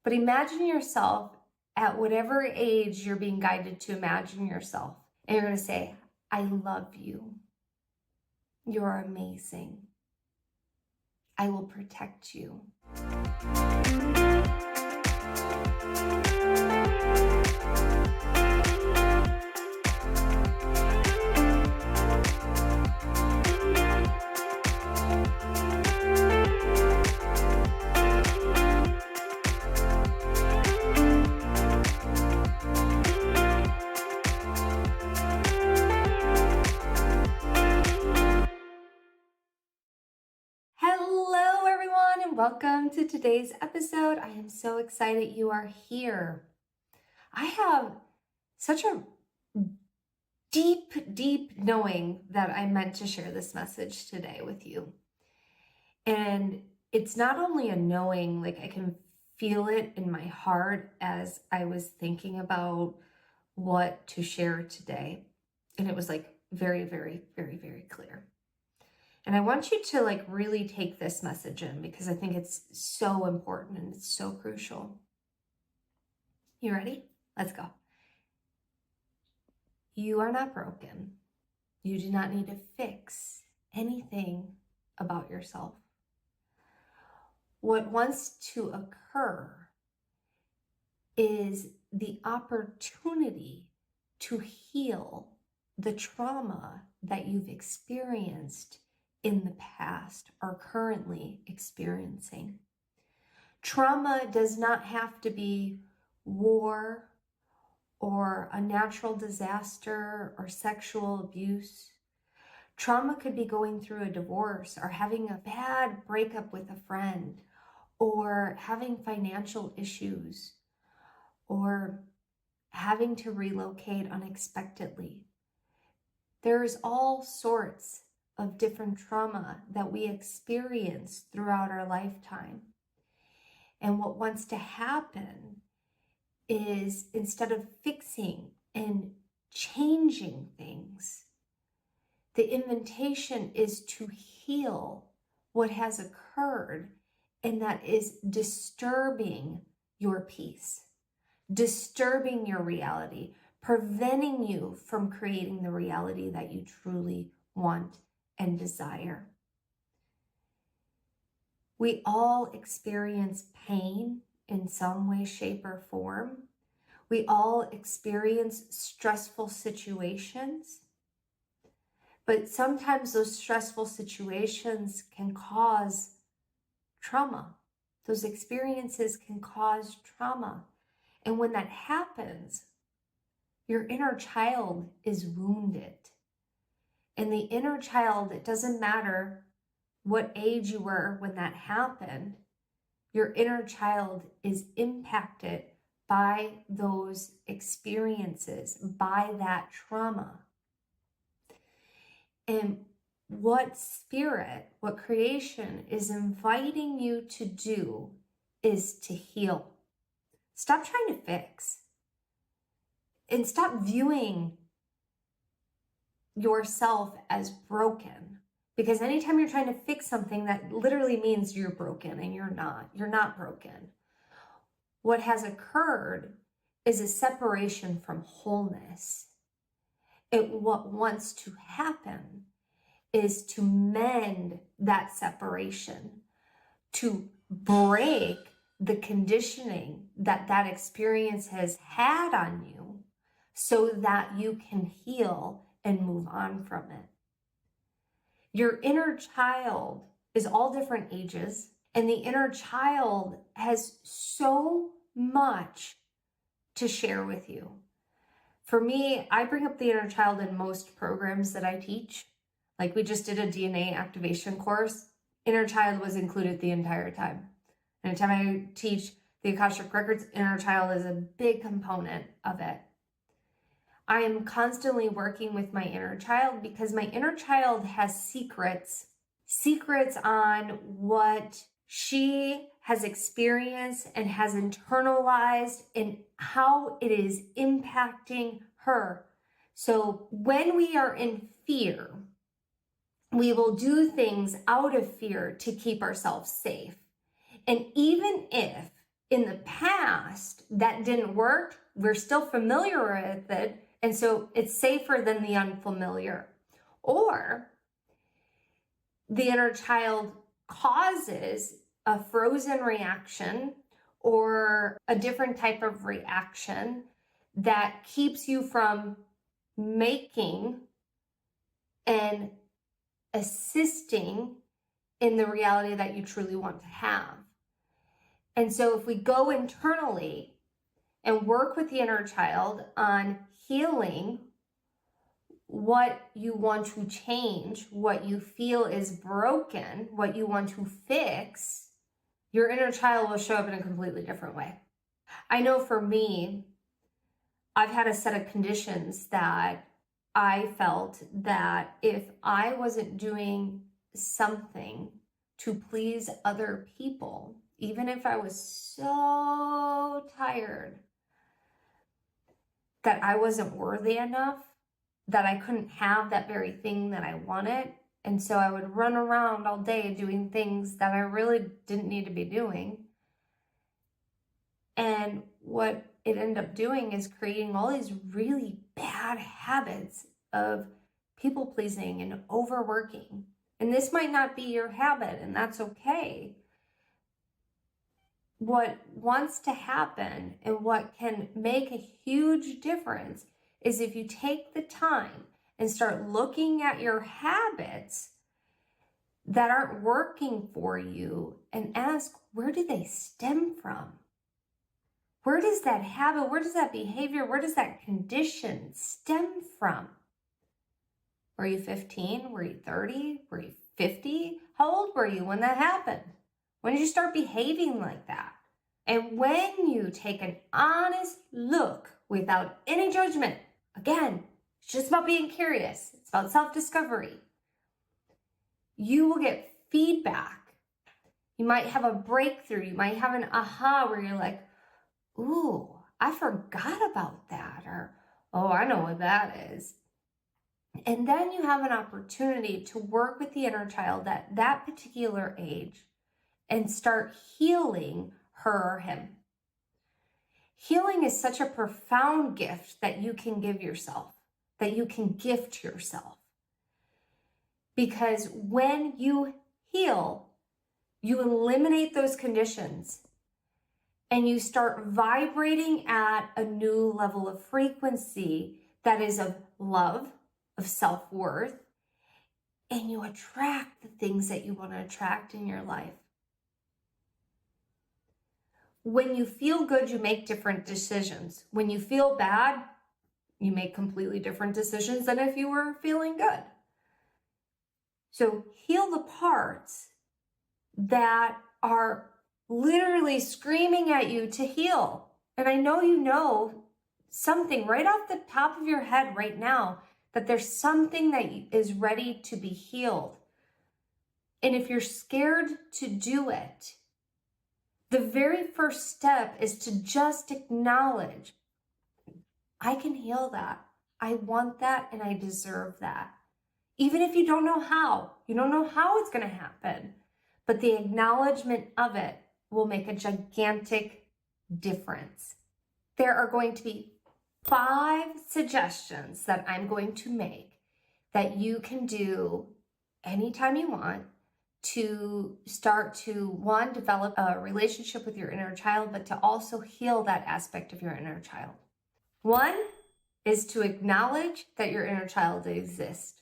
But imagine yourself at whatever age you're being guided to imagine yourself. And you're going to say, I love you. You're amazing. I will protect you. Hello, everyone, and welcome to today's episode. I am so excited you are here. I have such a deep knowing that I meant to share this message today with you. And it's not only a knowing, like I can feel it in my heart as I was thinking about what to share today. And it was like very clear. And I want you to like really take this message in because I think it's so important and it's so crucial. You ready? Let's go. You are not broken. You do not need to fix anything about yourself. What wants to occur is the opportunity to heal the trauma that you've experienced in the past or currently experiencing. Trauma does not have to be war or a natural disaster or sexual abuse. Trauma could be going through a divorce or having a bad breakup with a friend or having financial issues or having to relocate unexpectedly. There's all sorts of different trauma that we experience throughout our lifetime. And what wants to happen is instead of fixing and changing things, the invitation is to heal what has occurred and that is disturbing your peace, disturbing your reality, preventing you from creating the reality that you truly want and desire. We all experience pain in some way, shape, or form. We all experience stressful situations. But sometimes those stressful situations can cause trauma. Those experiences can cause trauma. And when that happens, your inner child is wounded. And the inner child, it doesn't matter what age you were when that happened, your inner child is impacted by those experiences, by that trauma. And what spirit, what creation is inviting you to do is to heal. Stop trying to fix and stop viewing yourself as broken, because anytime you're trying to fix something, that literally means you're broken, and you're not broken. What has occurred is a separation from wholeness. What wants to happen is to mend that separation, to break the conditioning that that experience has had on you so that you can heal and move on from it. Your inner child is all different ages, and the inner child has so much to share with you. For me, I bring up the inner child in most programs that I teach. Like we just did a DNA activation course. Inner child was included the entire time. Anytime I teach the Akashic Records, inner child is a big component of it. I am constantly working with my inner child because my inner child has secrets on what she has experienced and has internalized and how it is impacting her. So when we are in fear, we will do things out of fear to keep ourselves safe. And even if in the past that didn't work, we're still familiar with it, and so it's safer than the unfamiliar. Or the inner child causes a frozen reaction or a different type of reaction that keeps you from making and assisting in the reality that you truly want to have. And so if we go internally and work with the inner child on healing what you want to change, what you feel is broken, what you want to fix, your inner child will show up in a completely different way. I know for me, I've had a set of conditions that I felt that if I wasn't doing something to please other people, even if I was so tired, that I wasn't worthy enough, that I couldn't have that very thing that I wanted. And so I would run around all day doing things that I really didn't need to be doing. And what it ended up doing is creating all these really bad habits of people pleasing and overworking. And this might not be your habit, and that's okay. What wants to happen and what can make a huge difference is if you take the time and start looking at your habits that aren't working for you and ask, where do they stem from? Where does that habit, where does that behavior, where does that condition stem from? Were you 15? Were you 30? Were you 50? How old were you when that happened? When did you start behaving like that? And when you take an honest look without any judgment, again, it's just about being curious. It's about self-discovery. You will get feedback. You might have a breakthrough. You might have an aha where you're like, ooh, I forgot about that. Or, oh, I know what that is. And then you have an opportunity to work with the inner child at that particular age and start healing her or him. Healing is such a profound gift that you can give yourself, that you can gift yourself. Because when you heal, you eliminate those conditions and you start vibrating at a new level of frequency that is of love, of self-worth, and you attract the things that you want to attract in your life. When you feel good, you make different decisions. When you feel bad, you make completely different decisions than if you were feeling good. So heal the parts that are literally screaming at you to heal. And I know you know something right off the top of your head right now, that there's something that is ready to be healed. And if you're scared to do it, the very first step is to just acknowledge, I can heal that. I want that and I deserve that. Even if you don't know how, you don't know how it's going to happen, but the acknowledgement of it will make a gigantic difference. There are going to be 5 suggestions that I'm going to make that you can do anytime you want to start to, one, develop a relationship with your inner child, but to also heal that aspect of your inner child. One is to acknowledge that your inner child exists.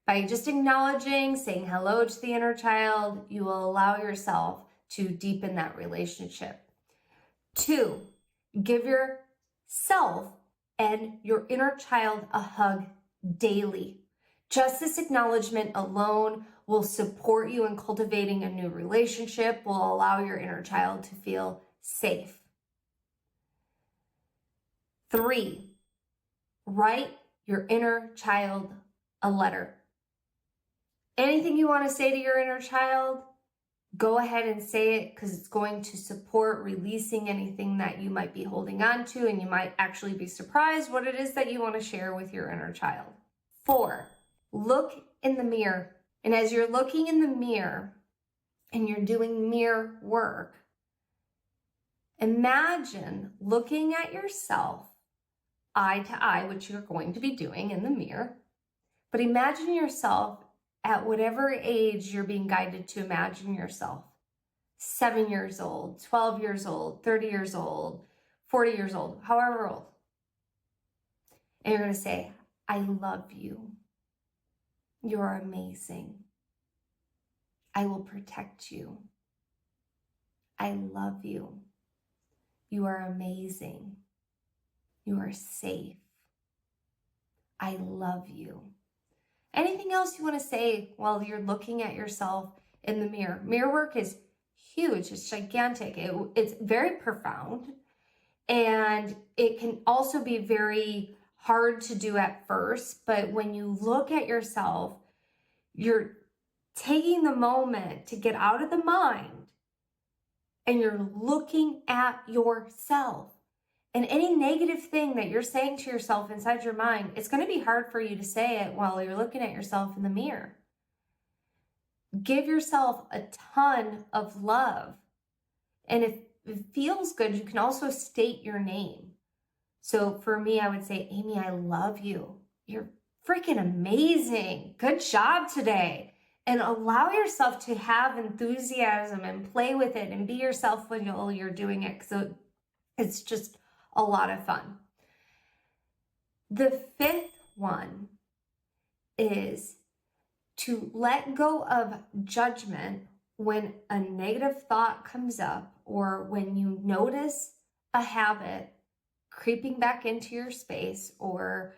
By just acknowledging, saying hello to the inner child, you will allow yourself to deepen that relationship. 2, give yourself and your inner child a hug daily. Just this acknowledgement alone will support you in cultivating a new relationship, will allow your inner child to feel safe. 3, write your inner child a letter. Anything you want to say to your inner child, go ahead and say it, because it's going to support releasing anything that you might be holding on to, and you might actually be surprised what it is that you want to share with your inner child. 4, look in the mirror. And as you're looking in the mirror and you're doing mirror work, Imagine looking at yourself eye to eye, which you're going to be doing in the mirror, but imagine yourself at whatever age you're being guided to imagine yourself. 7 years old, 12 years old, 30 years old, 40 years old, however old. And you're going to say, I love you. You're amazing. I will protect you. I love you. You are amazing. You are safe. I love you. Anything else you want to say while you're looking at yourself in the mirror? Mirror work is huge. It's gigantic. It's very profound. And it can also be very hard to do at first. But when you look at yourself, you're taking the moment to get out of the mind and you're looking at yourself. And any negative thing that you're saying to yourself inside your mind, it's going to be hard for you to say it while you're looking at yourself in the mirror. Give yourself a ton of love. And if it feels good, you can also state your name. So for me, I would say, Amy, I love you. You're freaking amazing. Good job today. And allow yourself to have enthusiasm and play with it and be yourself while you're doing it. So it's just a lot of fun. The fifth one is to let go of judgment when a negative thought comes up or when you notice a habit creeping back into your space or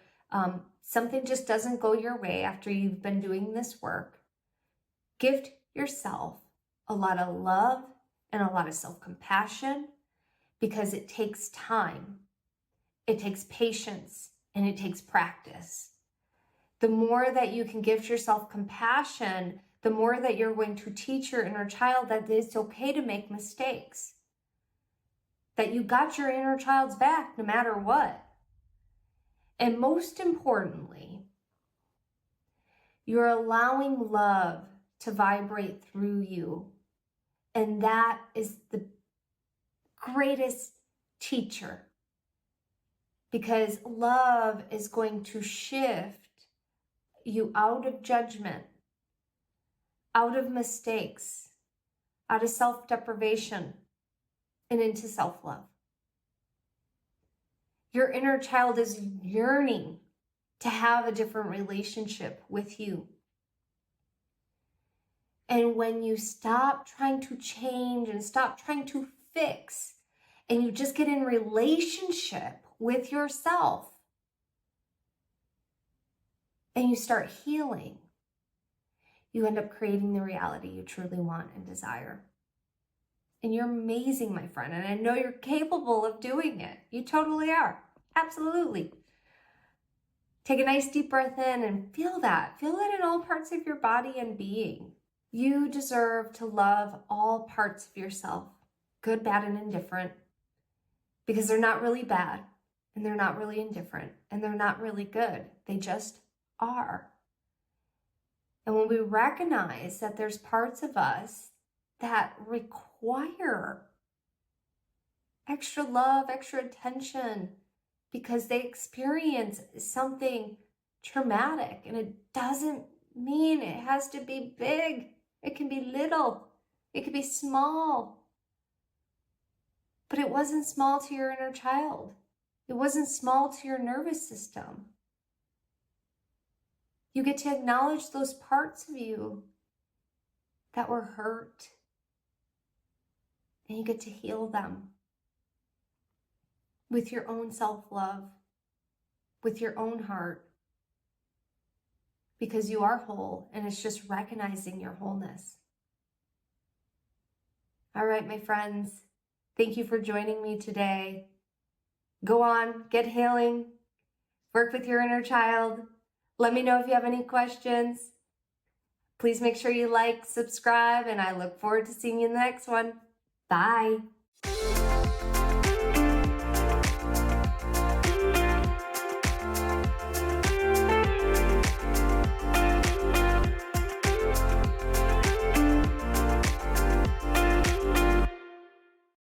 something just doesn't go your way after you've been doing this work. Give yourself a lot of love and a lot of self-compassion because it takes time, it takes patience, and it takes practice. The more that you can give yourself compassion, the more that you're going to teach your inner child that it's okay to make mistakes, that you got your inner child's back no matter what. And most importantly, you're allowing love to vibrate through you. And that is the greatest teacher, because love is going to shift you out of judgment, out of mistakes, out of self-deprivation, and into self-love. Your inner child is yearning to have a different relationship with you. And when you stop trying to change and stop trying to fix, and you just get in relationship with yourself, and you start healing, you end up creating the reality you truly want and desire. And you're amazing, my friend. And I know you're capable of doing it. You totally are. Absolutely. Take a nice deep breath in and feel that. Feel it in all parts of your body and being. You deserve to love all parts of yourself, good, bad, and indifferent, because they're not really bad, and they're not really indifferent, and they're not really good. They just are. And when we recognize that there's parts of us that require extra love, extra attention, because they experience something traumatic, and it doesn't mean it has to be big. It can be little. It can be small. But it wasn't small to your inner child. It wasn't small to your nervous system. You get to acknowledge those parts of you that were hurt, and you get to heal them with your own self-love, with your own heart, because you are whole, and it's just recognizing your wholeness. All right, my friends, thank you for joining me today. Go on, get healing, work with your inner child. Let me know if you have any questions. Please make sure you like, subscribe, and I look forward to seeing you in the next one. Bye.